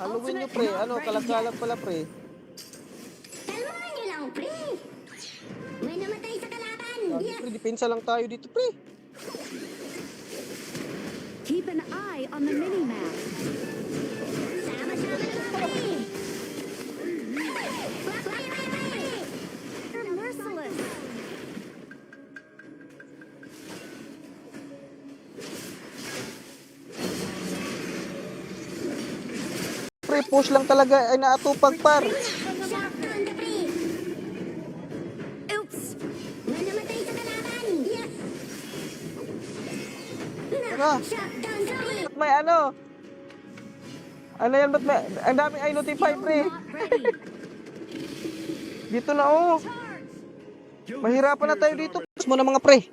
Haluin nyo, pre. Ano, kalag-kalag pala, pre. Kalmahan niyo lang, pre. May namatay sa kalaban. Lagi, pre. Depensa lang tayo dito, pre. Keep an eye on the mini-map. Sama-sama na mga pre. You're merciless. Pre, push lang talaga ay naatupag, par. Shotgun the pre. Oops. May namatay sa kalaban. Yes. Tara. Shotgun the pre. Ba't may ano? Ano yan? Ba't may... Ang daming I notify, pre. Not ready. Dito na, oh. Mahirapan na tayo dito. Push mo na, mga pre.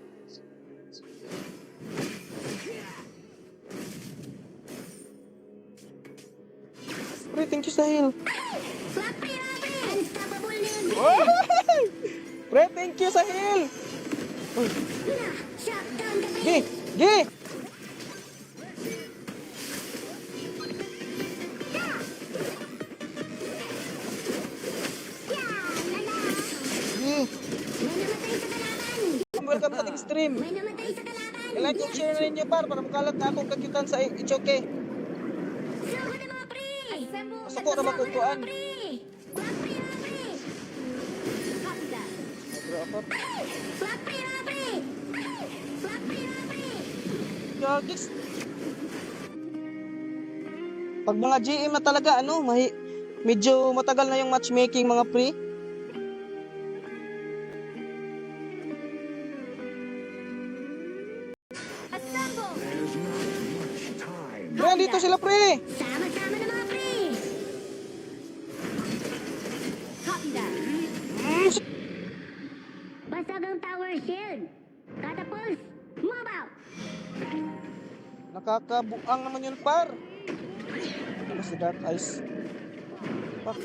Pre, thank you sa heal. Flap pre, pre. Unstoppable na yun. Oy! Pre, thank you sa heal. Shotgun the pre. Gi! Gi! Gi! May namatay sa kalaban. Welcome sa ating stream. May namatay sa kalaban. I-like and share na ninyo, par, para makalat na akong kagitan sa It's Okay. Soko na mga pre. Assemble. Basta ko na magkukuan. Pre. Flap pre, pre. Copy that. Dapat. Flap pre, pre. Flap pre, pre. Gagis. Pag mga GM na talaga, ano, medyo matagal na yung matchmaking, mga pre. Assemble. Pre, dito sila, pre. Sama-sama na mga pre. Copy that. Basag ang tower shield. Catapults. Move out. Nakakabuang naman yun, par. Ano si Dark Eyes? Pak.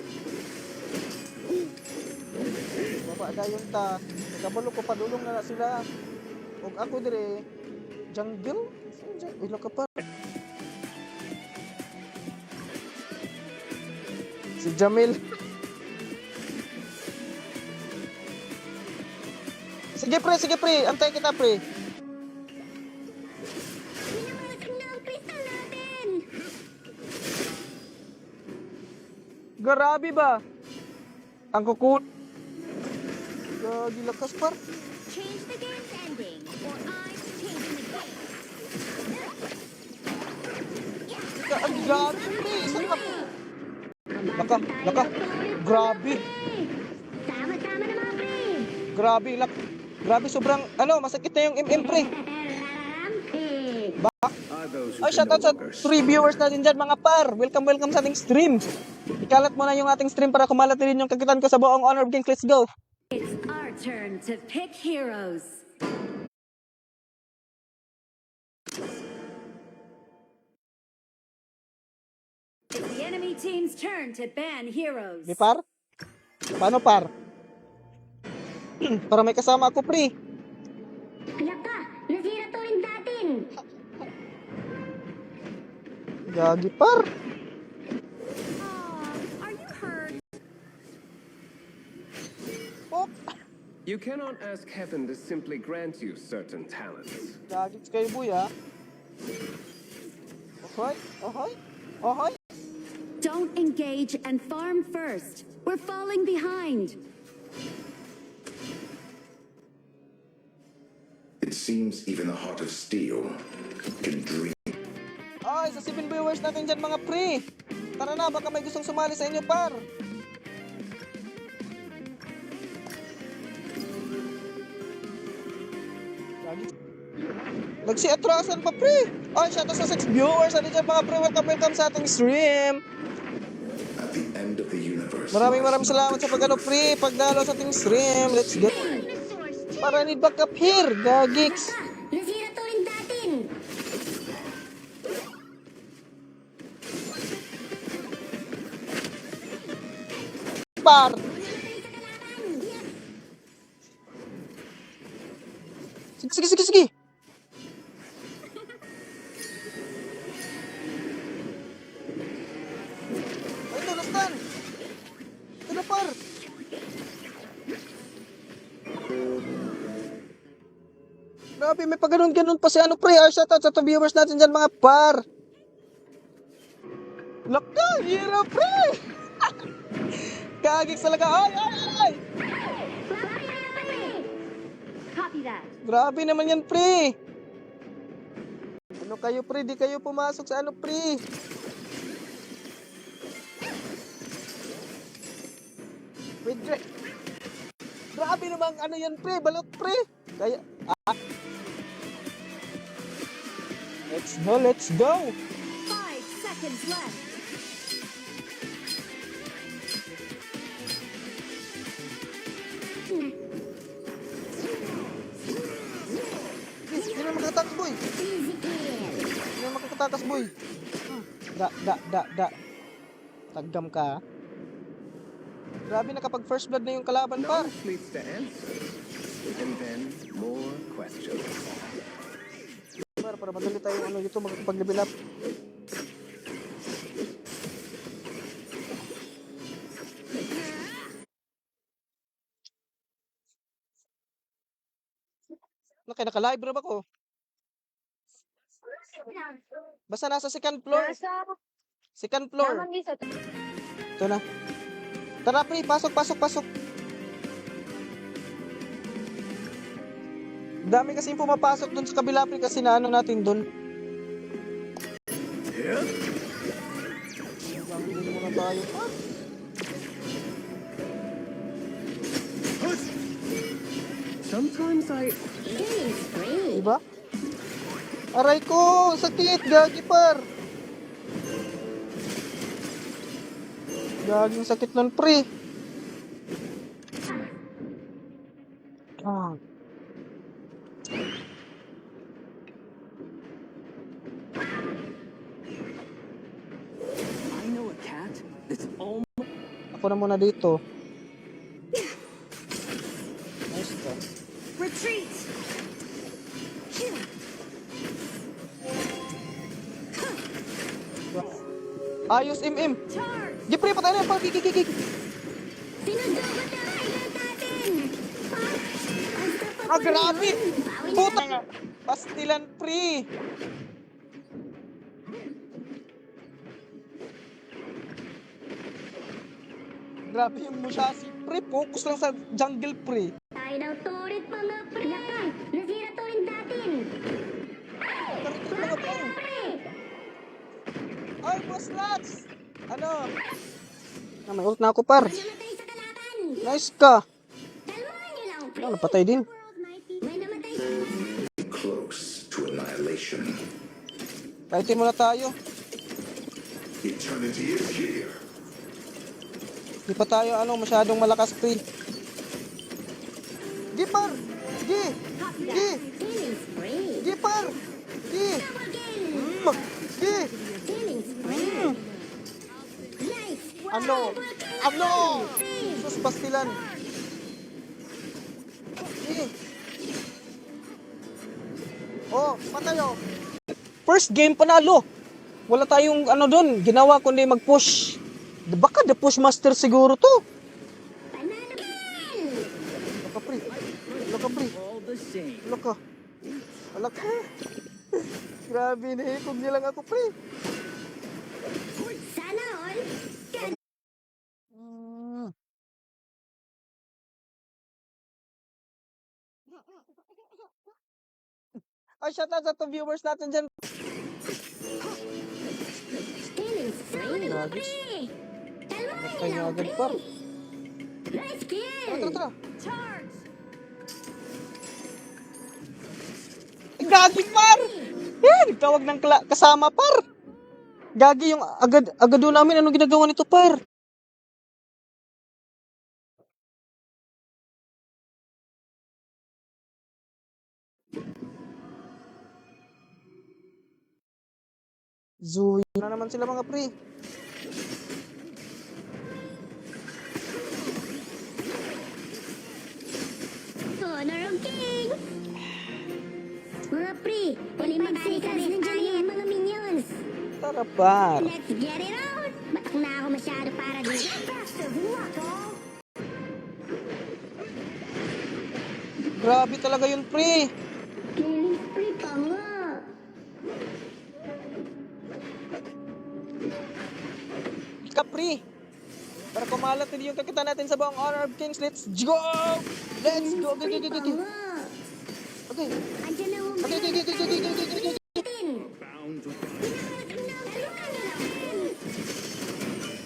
Baba dayon ta. Kabalo ko padulong na sila. Ug ako dire jungle. Ilo ka par. Si Jamil. Sige pre, antay kita pre. Pinawasak na ang kristal natin. Grabe ba? Ang kukul. Gagi lakas par. Change the game's ending, or I'm changing the game. Gagi pre, isa ka. Laka. Grabe. Sama-sama na mga pre. Grabe sobrang ano, masakit na yung MM pre. Rampage. Ba? Ay, shoutout sa 3 viewers natin dyan, mga par. Welcome sa ating stream. Ikalat mo na yung ating stream para kumalat din yung kagitan ko sa buong Honor of Kings. Let's go. It's our turn to pick heroes. It's the enemy team's turn to ban heroes. Di par? Paano par? Para may kasama ako, pre. Laka, nasira to rin natin. Gagi par. Are you hurt? Oh, You cannot ask heaven to simply grant you certain talents. gagi kayo boy, ha? Ohoy. Don't engage and farm first. We're falling behind. It seems even the heart of steel can dream. Ay, sa 7 viewers natin dyan, mga pre. Tara na, baka may gustong sumali sa inyo, par. Nagsi-atrasan pa, pre. Ay, shoutout sa 6 viewers natin dyan, mga pre. Welcome sa ating stream. At the end of the universe. Maraming salamat sa pagano, pre. Pagdalo sa ating stream. Let's go. Para need backup here, gagiks. Laka, nasira to rin natin. Par. Sige. Kapitan! Ito na, par! Grabe, may pag-ganon-ganon pa si ano, pre. Shoutout sa viewers natin dyan, mga par. Laka, hero, pre! Kagix talaga. Ay, ay, ay! Copy that. Grabe naman yan, pre. Ano kayo, pre? Di kayo pumasok sa ano, pre. Wait, pre. Grabe naman, ano yan, pre. Balot, pre. Kaya, Let's go, let's go. 5 seconds left. Hindi na makatakas, boy. Hindi na makatakas, boy. Da. Taggam ka. Grabe, nakapag first blood na yung kalaban, par. Knowledge leads to answers, and then more questions. Para madali tayo ano dito makapag-level up. Naka-live ba ako? Basta nasa second floor. Second floor. Ito na. Tara, pre, pasok. Dami kasi yung pumapasok dun sa kabila, pre, kasi naano natin dun. Gagawin muna tayo. Sometimes I... Diba? Aray ko! Sakit! Gagi, par! Gaging sakit nun, pre. I know a cat that's almost Ako na muna dito. Nice ka. Retreat. Ayos, im. Charge. Di, pre, patay na yan, par. Gig. Sinusugot na idol natin! Grabe! Puta nga! Pastilan, pre! Grabe yung Musashi, pre. Focus lang sa jungle, pre. Tayo daw turit mga pre! Lakay! Nasira turit natin! Tarito mga pre. Pre! Ay, boss Lats! Ano? May ult na ako, par. Namatay sa kalaban! Nice ka. Kalmahan niyo lang, pre! Ano, napatay din. May namatay sa Close to annihilation. Fightin muna tayo. Eternity is here. Di pa tayo, masyadong malakas, pre. Gi, par! Gi! killing spree! Gi, par! Gi! Double kill! Gi! Killing spree! Nice! Ano? Sus, pastilan. Gi! Oh, patay, oh. First game, panalo. Wala tayong doon, ginawa kundi mag-push. Baka the push master siguro to. Panalo kill! Wala ka, pre. all the same. Wala ka. Grabe, nahikog niya lang ako, pre. Sana all! Ay, shoutout sa to viewers natin dyan. Killing spree! Grabe. Pre! Kalmahan Patay niyo niya lang, agad, pre! par. Nice kill! Tara. Charge. Gagi, par! Nagtawag ng kasama, par. Gagi yung agado namin. Anong ginagawa nito, par? Zoe na naman sila, mga pre. Honor of King! Mga pre, palimagsikas ng mga minions! Tara, par. Let's get it on! Batak na ako masyado para dito. Best of luck, all! Grabe talaga yun, pre. Killing spree pa nga. Ika, pre. Para kumalat din yung kakita natin sa buong Honor of Kings. Let's go! Let's go! Okay, okay, okay, okay. Okay. Andiyan na Okay, okay, okay, okay, okay, okay, okay, okay.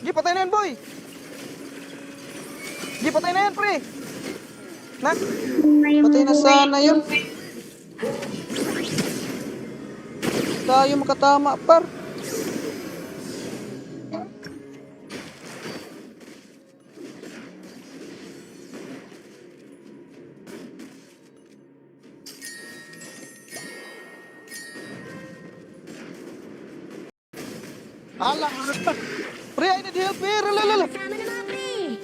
Gi, patay na yan, boy! Gi, patay na yan, pre! Na? Patay na sana yun. Tayo makatama, par. Alah, pre, I need help here. Lala. Kasama na mga pre!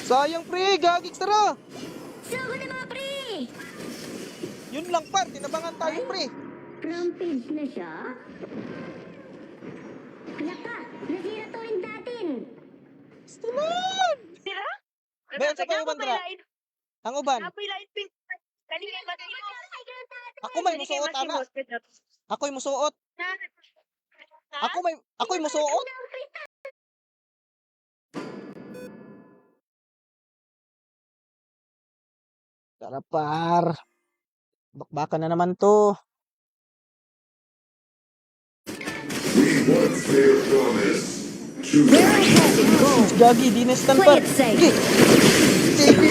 Sayang, pre, gagik tara. Sugo na mga pre! Yun lang, par, tinabangan tayo, pre. Rampage na siya? Naka, nasira to rin datin! Stilan! Sira? Bayan sa pang uban, tara. Ang uban. Apoy light pink. Kanina matimo. Ako may musuot, ana. Ako'y musuot. Ako'y musuot. Tara, par. Bakbakan na naman to. Once their promise. Gagi, dinestan, Play par. it safe. Sige. Sige.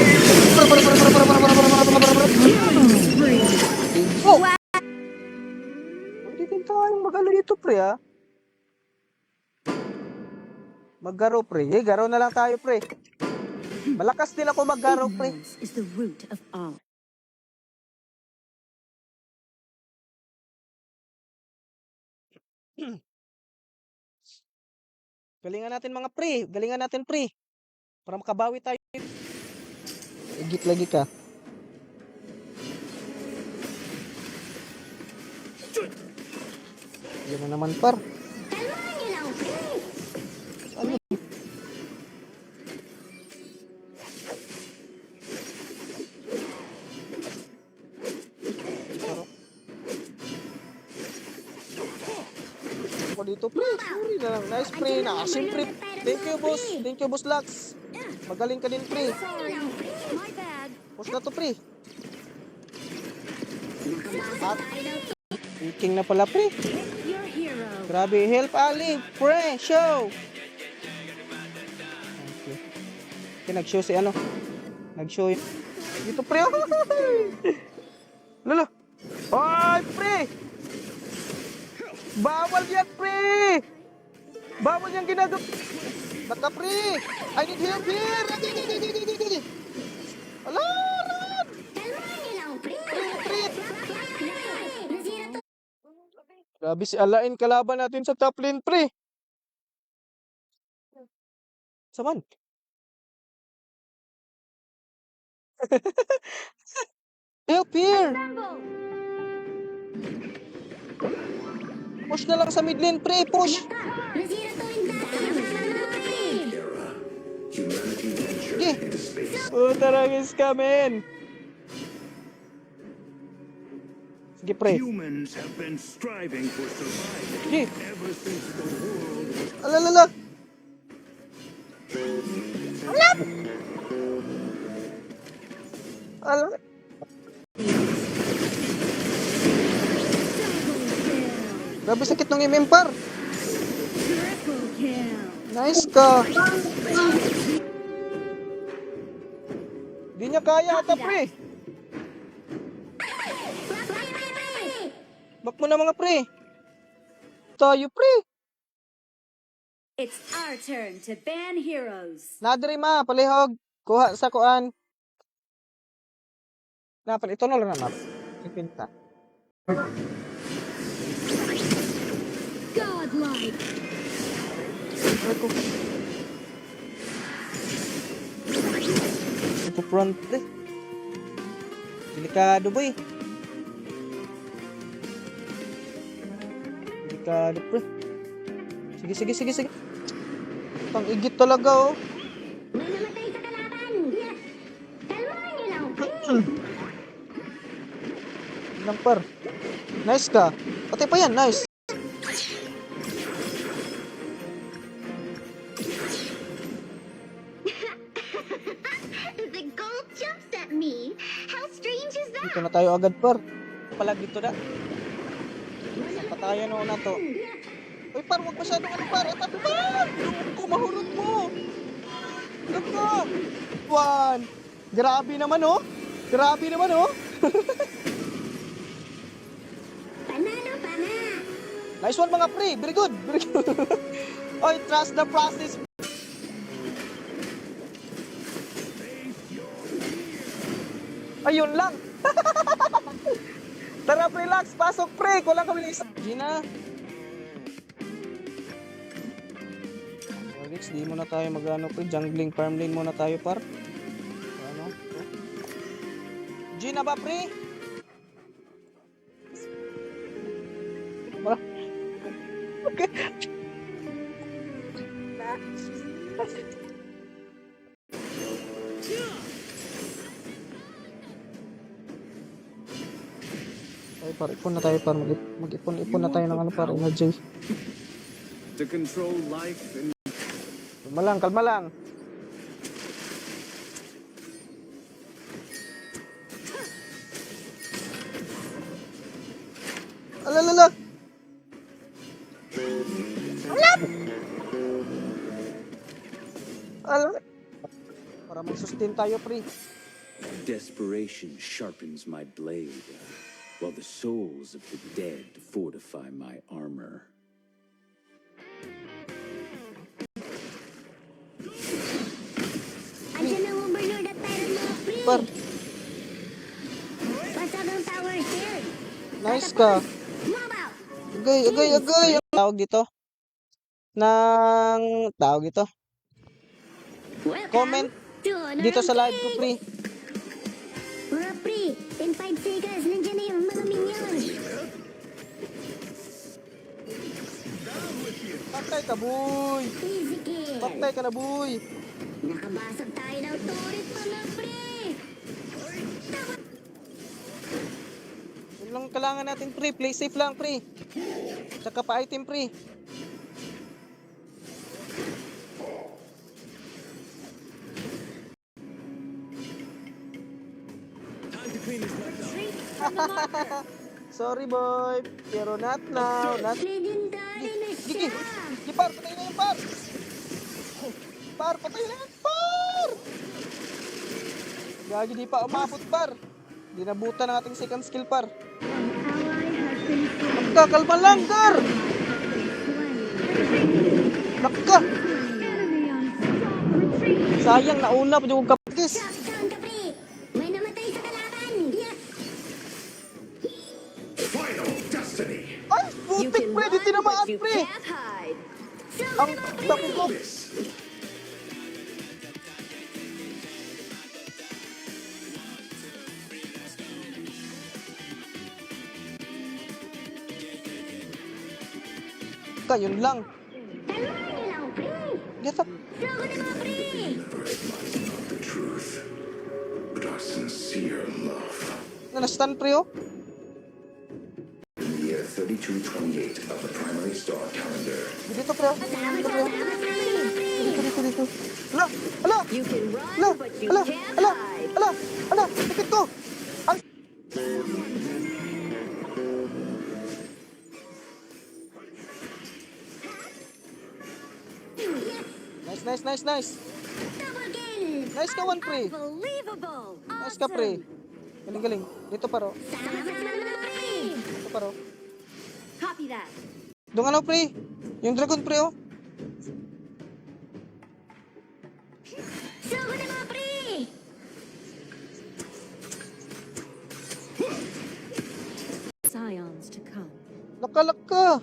Oh! Pwede din tayong mag-ano dito, pre, ha? Maggaro, pre. Garo na lang tayo, pre. Malakas din ako maggaro, pre. Ignorance is the root of all. Galingan natin, mga pre. Galingan natin, pre. Para makabawi tayo. Igit lagi ka. Yan na naman, par. Kalmahan niyo lang, pre! Ano? Ako dito, pre. Sorry na lang. Nice, pre. Nakasim, pre. Thank you, boss. Thank you, boss Lux. Magaling ka din, pre. My bad. Push na to, pre. At, thinking na pala, pre. Your hero. Grabe, help Ali, pre, show. Okay. Okay, nag-show si ano? Nag-show yun. Dito, pre. Lalo. Ay, pre. Bawal yan, pre. Bawal yan ginagawa. Baka, pre. I need help here. Ala, Ron. Kalmahan niyo lang, pre! Pre. Nasira to! Grabe si Alain, kalaban natin sa top lane, pre. Saman. Help here. Push na lang sa mid lane, pre. Push. Nasira to rin datin! Mga pre! Era. Humanity ventured Sige. into space. Puta lang is coming. Sige, pre. Humans have been striving for survival Sige. ever since the world was Alalala. Alala. Grabe sakit ng par. Triple kill. Nice ka. Di niya kaya ata, pre. Back mo na, mga pre. Tayo, pre. It's our turn to ban heroes. Nadiri, ma. Palihog. Kuha sa kuan. Napal, ito na lang na, map. Ipinta. Godlike. Ito front, pre. Delikado, boy. Delikado, pre. Si Sige, sige, sige, sige. Pang igit talaga, oh. May namatay sa kalaban. Kalmahan niyo lang, pre. Lang, par. Nice ka. Patay pa yan, nice. The gold jumps at me. How strange is that? Dito na tayo agad, par. Pala dito na. Patayan na to. Uy, par, huwag masyadong ano, par. At par! Ko, mahulog mo. Laka. One. Grabe naman, oh. Grabe naman, oh. Panalo pa na. Nice one, mga pre. Very good. Very good. Oy, trust the process. Ayun lang. Tara, relax. Pasok, pre. Kulang kami ng isa. Gina. Alex, di muna tayo mag-ano, pre. Jungling farm lane muna tayo, par. Ano? Gina ba, pre? Wala. Okay. Ay, par, ipon na tayo, par. Mag-ipon na tayo ng ano, par. Energy. To control life and Kalma lang, kalma lang. Alalala. Alala. Para mag-sustain tayo, pre. Desperation sharpens my blade, while the souls of the dead fortify my armor. Andiyan ang overlord at Tyrant, mga pre. Par, Basag ang tower shield. nice ka. Mob out. Agay, agay, agay. Tawag dito. Tawag dito. Welcome Comment to another dito sa live ko, pre. Mga pre, in 5 seconds, nandiyan na yung mga minions. Patay ka, boy. Easy kill. Patay ka na, boy. Nakabasag tayo ng turret, mga pre. Yun lang kailangan natin, pre. Play safe lang, pre. Tsaka pa-item, pre. Sorry, boy. Pero not now. Not... Legendary na Gigi. siya. Gigi, par. Patay na yan, par. Par, patay na yan, par. Gagi, di pa umabot, par. Dinabutan ang ating second skill, par. Nakka, kalma lang, gar. Nakka. Sayang, nauna pa yung kapagis. Drop down ka, pre. May namatay sa kalaban. Final destiny. Ay, putik, pre. Di tinamaan, pre. hide. Ang dako ko. Yun lang. Kalmahan niyo lang, pre. Get up. Sugod na, mga pre. Never advised not the truth, but our sincere love. Nastan, pre, oh. In the year 3228 of the primary star calendar, Dito, pre, oh. Salamat, Dito, pre, oh. salamat, pre. Dito, dito. Ala, ala. You can run, Ala, but you ala, can't ala, hide. ala, ala. Tipid ko. Ay. Nice, nice, nice. Double kill. Nice ka, one, pre. Unbelievable. Nice ka, pre. Galing, galing. Dito, paro. Salamat, salamat, pre. Dito, paro. Copy that. Doon ano, pre? Yung dragon, pre, oh. Sugod na, mga pre. Scions to come. Laka.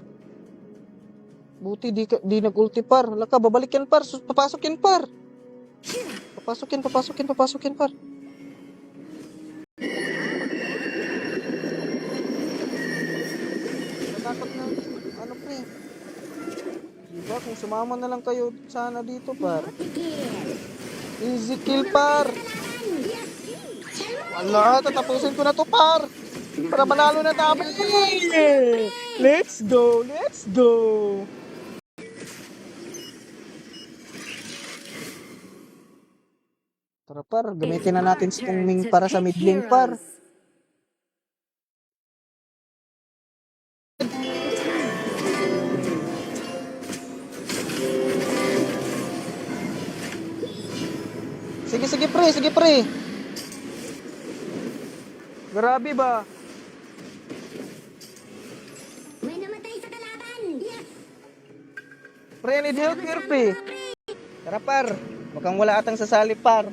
Buti di nag-ulti, par. Laka, babalik yan, par. Papasok yan, par. Papasok yan, par. Natakot na. Ano, pre? Diba? Ba, kung sumama na lang kayo sana dito, par. Pikir. Easy kill, par. Kalaban. Wala, tatapusin ko na to, par. Para manalo na namin. Let's go, let's go. Tara, par. Gamitin na natin si Kung Ming para sa mid lane, par. Sige, sige, pre. Sige, pre. Grabe ba? May namatay sa kalaban. Yes. Pre, I need help here, pre. Tara, par. Mukhang wala atang sasali, par.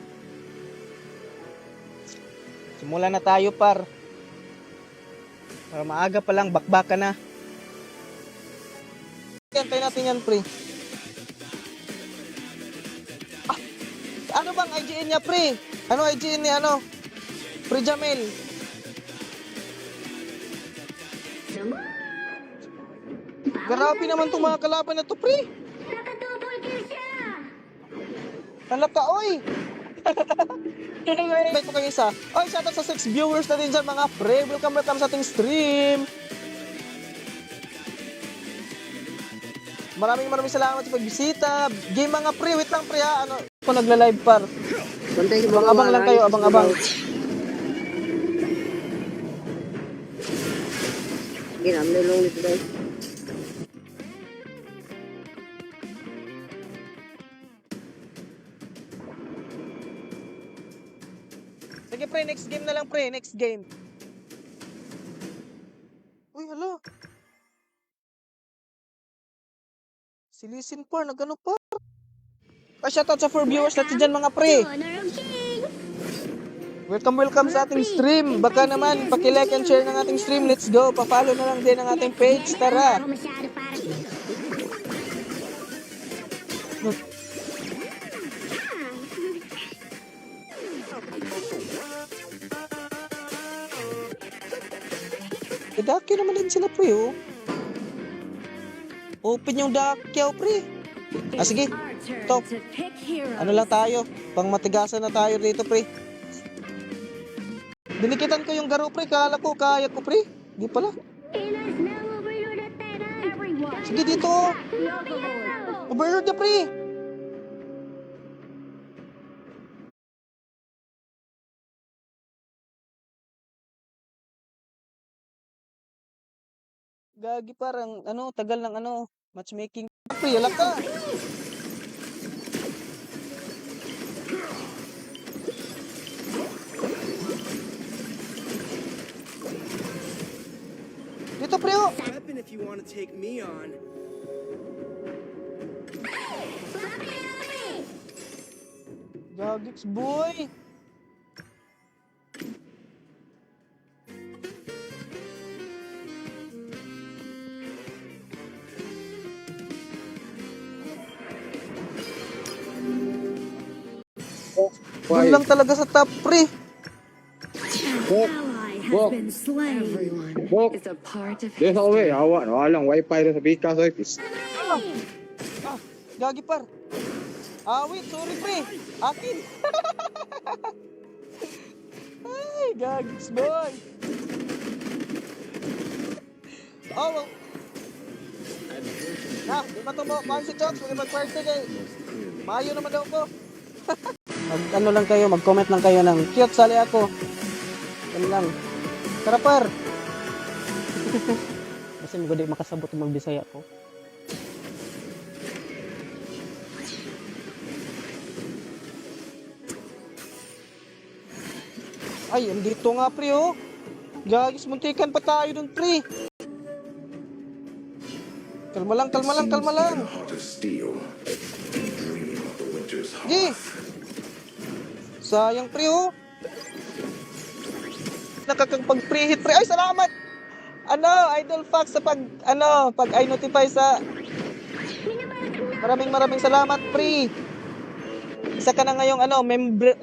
Simula na tayo, par. Para maaga pa lang, bakbaka na. Antay natin yan, pre. Ah, ano bang IGN niya, pre? Ano IGN niya, ano? Pre Jamel. Grabe naman itong mga kalaban na to, pre. Nakadouble kill siya. Talap ka, oy! May ito kayo isa. Oy, shoutout sa 6 viewers na din dyan, mga pre. Welcome sa ating stream. Maraming salamat sa pagbisita. Game mga pre, wait lang pre ha. Ano, ako nagla-live par. Abang-abang lang kayo, abang-abang. Sige pre, next game na lang pre, next game. Uy, hala. Si Lisin par, nagano pa? Shoutout sa 4 viewers natin dyan mga pre. Honor of King. Welcome sa ating stream. Baka naman, paki-like and share ng ating stream. Let's go. Pa-follow na lang din ang ating page. Tara. Ako masyado para dito. Daki naman din sila pre, oh. Open yung dakyaw pre. Ah, sige. Top. Ano lang tayo? Pang matigasan na tayo dito pre. Dinikitan ko yung garo pre. Kala ko kaya ko pre. Di pala. Ilas na overload at pera. Sige dito, oh. Overload na pre. Gagi parang ano, tagal ng ano, matchmaking. Pre, alak ka. Dito pre, oh. Weapon if you want to take me on. Gagix boy. Doon lang talaga sa top pre. Ally has been slain. Is a part of Desa ko eh, awa, walang wifi rin sa Picas, oy. Gagi par. Wait, sorry pre. Akin. Ay, gagix boy. Oh, well. Di ba ito mo? Kuhan si Chokes, mag-birthday kay. Mayo naman daw ko. Ano lang kayo, mag-comment lang kayo ng cute, sali ako. Yan lang. Tara par. Kasi hindi makasabot mag-Bisaya ko. Ay, andito nga pre oh. Gagis, muntikan pa tayo dun pre. Kalma lang, kalma lang, kalma lang. Heart of steel. Dream of the winter's Gi. hearth. Sayang pre oh. Nakakapag-pre-hit pre. Ay, salamat. Ano, Idol Fox sa pag i-notify sa. Maraming salamat pre. Isa ka na ngayong member.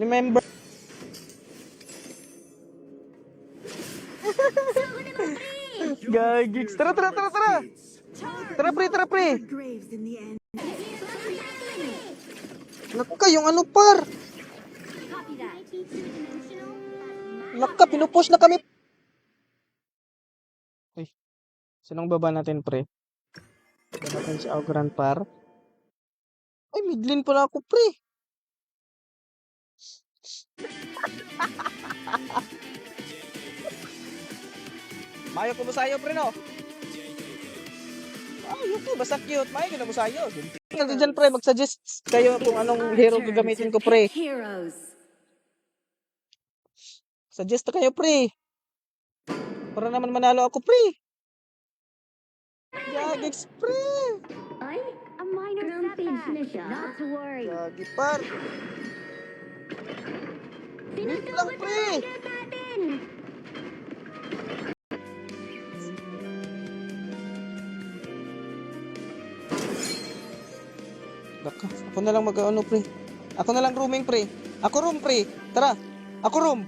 Gagix. Tara. Tara pre. graves in the end. Naka, yung ano par? Naka, pinupush na kami. Uy, sinong baba natin, pre? Baba natin si Augran par. Ay, midlane pala ako, pre. Mayo ko musayo, pre, no? Ayun po, basta cute. Mayo ko na musayo. Kasi dyan, pre, mag-suggest kayo kung anong hero gagamitin ko, pre. Heroes. Suggest na kayo, pre. Para naman manalo ako, pre. Jagex, pre. Ay, A minor rampage na setback. siya. Not to worry. Jagi, par. Wait lang, pre. natin. Baka, ako na lang mag-ano, pre. Ako na lang rooming, pre. Ako room, pre. Tara, ako room.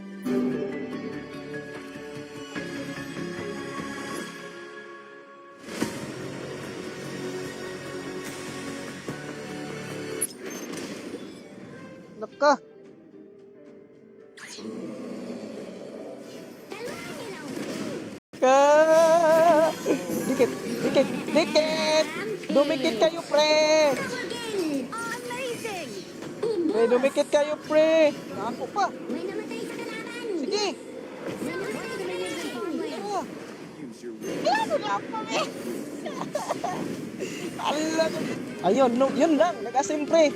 Naka. Ka. Dikit, dikit, dikit. Dumikit kayo, pre. Amazing! Pre, dumikit kayo, pre. Ako pa. May namatay sa kalaban. Sige. May namatay sa kalaban. Tara. Ano na ako, eh? Ala. Ayun, no, yun lang. Nag-asim, pre.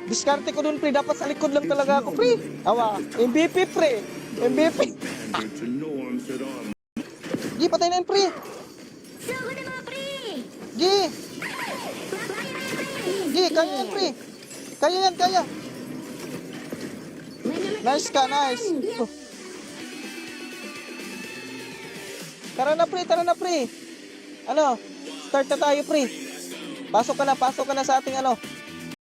Diskarte ko dun, pre. Dapat sa likod lang talaga ako, pre. Awa, MVP, pre. MVP. Standards and norms that are Gi, patay na yun, pre. Sugod na mga pre. Gi. Gi, kaya yan, pre. Kaya yan, kaya. May namatay Nice ka, nice. Oh. Tara na, pre. Ano? Start na tayo, pre. Pasok ka na sa ating ano.